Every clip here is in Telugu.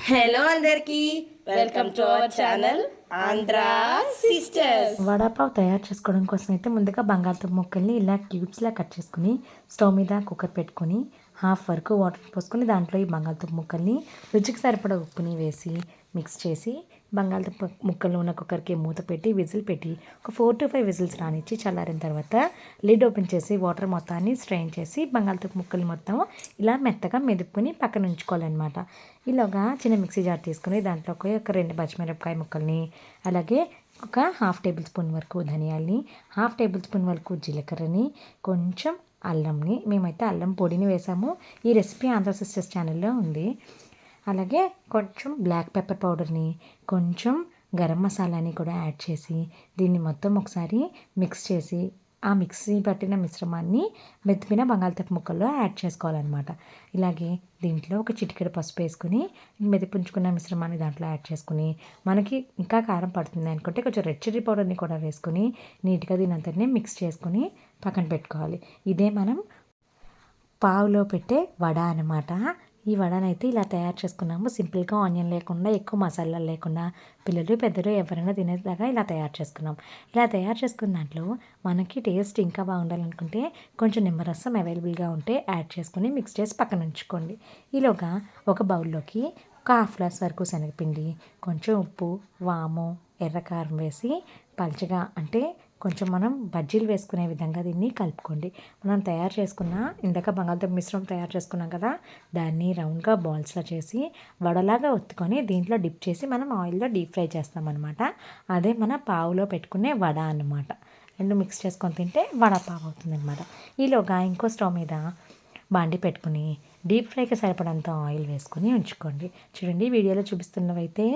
హలో అందరికి, welcome to our channel Andhra sisters. Vada pav తయారు చేసుకోవడం కోసం అయితే ముందుగా బంగాళదుంప ముక్కల్ని ఇలా క్యూబ్స్లా కట్ చేసుకుని స్టవ్ మీద కుక్కర్ పెట్టుకొని హాఫ్ వరకు వాటర్ పోసుకొని దాంట్లో ఈ బంగాళదుంప ముక్కల్ని రుచికి సరిపడా ఉప్పుని వేసి మిక్స్ చేసి బంగాళదుంప ముక్కలు ఉన్న కుక్కర్కి మూత పెట్టి విజిల్ పెట్టి ఒక 4 to 5 విజిల్స్ రానిచ్చి చల్లారిన తర్వాత లిడ్ ఓపెన్ చేసి వాటర్ మొత్తాన్ని స్ట్రెయిన్ చేసి బంగాళదుంప ముక్కలు మొత్తం ఇలా మెత్తగా మెదుపుకొని పక్కన ఉంచుకోవాలన్నమాట. ఇలాగా చిన్న మిక్సీ జార్ తీసుకుని దాంట్లోకి ఒక 2 పచ్చిమిరపకాయ ముక్కల్ని, అలాగే ఒక హాఫ్ టేబుల్ స్పూన్ వరకు ధనియాల్ని, హాఫ్ టేబుల్ స్పూన్ వరకు జీలకర్రని, కొంచెం అల్లంని, మేమైతే అల్లం పొడిని వేసాము. ఈ రెసిపీ ఆంధ్ర సిస్టర్స్ ఛానల్లో ఉంది. అలాగే కొంచెం బ్లాక్ పెప్పర్ పౌడర్ని, కొంచెం గరం మసాలాని కూడా యాడ్ చేసి దీన్ని మొత్తం ఒకసారి మిక్స్ చేసి ఆ మిక్సీ పట్టిన మిశ్రమాన్ని మెత్తిన బంగాళదుంప ముక్కల్లో యాడ్ చేసుకోవాలన్నమాట. ఇలాగే దీంట్లో ఒక చిటికెడు పసుపు వేసుకుని మెదిపుంచుకున్న మిశ్రమాన్ని దాంట్లో యాడ్ చేసుకుని మనకి ఇంకా కారం పడుతుంది అనుకుంటే కొంచెం రెడ్ చిల్లీ పౌడర్ని కూడా వేసుకుని నీట్గా దీని అంతటినీ మిక్స్ చేసుకుని పక్కన పెట్టుకోవాలి. ఇదే మనం పావులో పెట్టే వడ అనమాట. ఈ వడనైతే ఇలా తయారు చేసుకున్నాము. సింపుల్గా ఆనియన్ లేకుండా, ఎక్కువ మసాలాలు లేకుండా, పిల్లలు పెద్దలు ఎవరైనా తినేలాగా ఇలా తయారు చేసుకున్నాం. ఇలా తయారు చేసుకున్న దాంట్లో మనకి టేస్ట్ ఇంకా బాగుండాలనుకుంటే కొంచెం నిమ్మరసం అవైలబుల్గా ఉంటే యాడ్ చేసుకుని మిక్స్ చేసి పక్కన ఉంచుకోండి. ఈలోగా ఒక బౌల్లోకి ఒక హాఫ్ గ్లాస్ వరకు శనగపిండి, కొంచెం ఉప్పు, వాము, ఎర్రకారం వేసి పలుచగా అంటే కొంచెం మనం బజ్జీలు వేసుకునే విధంగా దీన్ని కలుపుకోండి. మనం తయారు చేసుకున్న ఇందాక బంగాళదుంప మిశ్రమం తయారు చేసుకున్నాం కదా, దాన్ని రౌండ్గా బాల్స్లో చేసి వడలాగా ఒత్తుకొని దీంట్లో డిప్ చేసి మనం ఆయిల్లో డీప్ ఫ్రై చేస్తామన్నమాట. అదే మన పావులో పెట్టుకునే వడ అన్నమాట. రెండు మిక్స్ చేసుకొని తింటే వడపావు అవుతుందన్నమాట. ఈలోగా ఇంకో స్టవ్ మీద బాండి పెట్టుకుని డీప్ ఫ్రైకి సరిపడంత ఆయిల్ వేసుకొని ఉంచుకోండి. చూడండి, వీడియోలో చూపిస్తున్నవైతే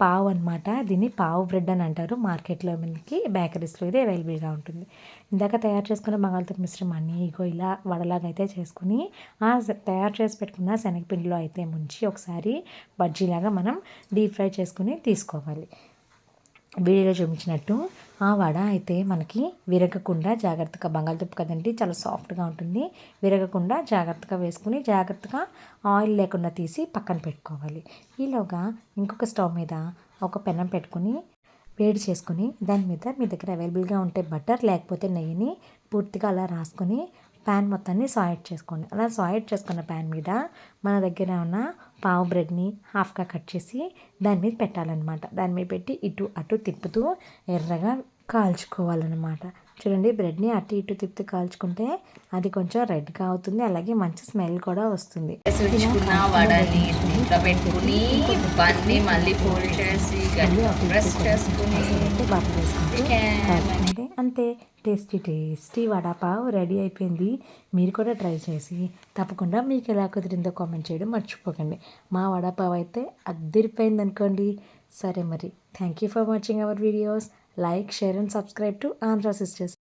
పావు అనమాట. దీన్ని పావు బ్రెడ్ అని అంటారు. మార్కెట్లో మనకి బేకరీస్లో ఇది అవైలబుల్గా ఉంటుంది. ఇందాక తయారు చేసుకున్న బంగాళదుంప మిశ్రమాన్ని ఇగో ఇలా వడలాగా అయితే చేసుకుని తయారు చేసి పెట్టుకున్న శనగపిండిలో అయితే ముంచి ఒకసారి బజ్జీలాగా మనం డీప్ ఫ్రై చేసుకుని తీసుకోవాలి. వీడియోలో చూపించినట్టు ఆ వడ అయితే మనకి విరగకుండా జాగ్రత్తగా, బంగాళదుంప కదండి చాలా సాఫ్ట్గా ఉంటుంది, విరగకుండా జాగ్రత్తగా వేసుకుని జాగ్రత్తగా ఆయిల్ లేకుండా తీసి పక్కన పెట్టుకోవాలి. ఈలోగా ఇంకొక స్టవ్ మీద ఒక పెనం పెట్టుకుని వేడి చేసుకుని దాని మీద మీ దగ్గర అవైలబుల్గా ఉంటే బటర్ లేకపోతే నెయ్యిని పూర్తిగా అలా రాసుకొని ప్యాన్ మొత్తాన్ని సాయిట్ చేసుకోండి. అలా సాయిట్ చేసుకున్న ప్యాన్ మీద మన దగ్గర ఉన్న పావు బ్రెడ్ని హాఫ్గా కట్ చేసి దాని మీద పెట్టాలన్నమాట. దాని మీద పెట్టి ఇటు అటు తిప్పుతూ ఎర్రగా కాల్చుకోవాలన్నమాట. చూడండి, బ్రెడ్ని అటు ఇటు తిప్పుతూ కాల్చుకుంటే అది కొంచెం రెడ్గా అవుతుంది, అలాగే మంచి స్మెల్ కూడా వస్తుంది. వడని దీంట్లో పెట్టుకుని బన్ని మళ్ళీ ఫోల్డ్ చేసి ప్రెస్ చేసుకుని అంటే అంతే, టేస్టీ వడాపావ్ రెడీ అయిపోయింది. మీరు కూడా ట్రై చేసి తప్పకుండా మీకు ఎలా కుదిరిందో కామెంట్ చేయడం మర్చిపోకండి. మా వడాపావ్ అయితే అదిరిపోయింది అనుకోండి. సరే మరి, thank you for watching our videos. Like, share and subscribe to Andhra sisters.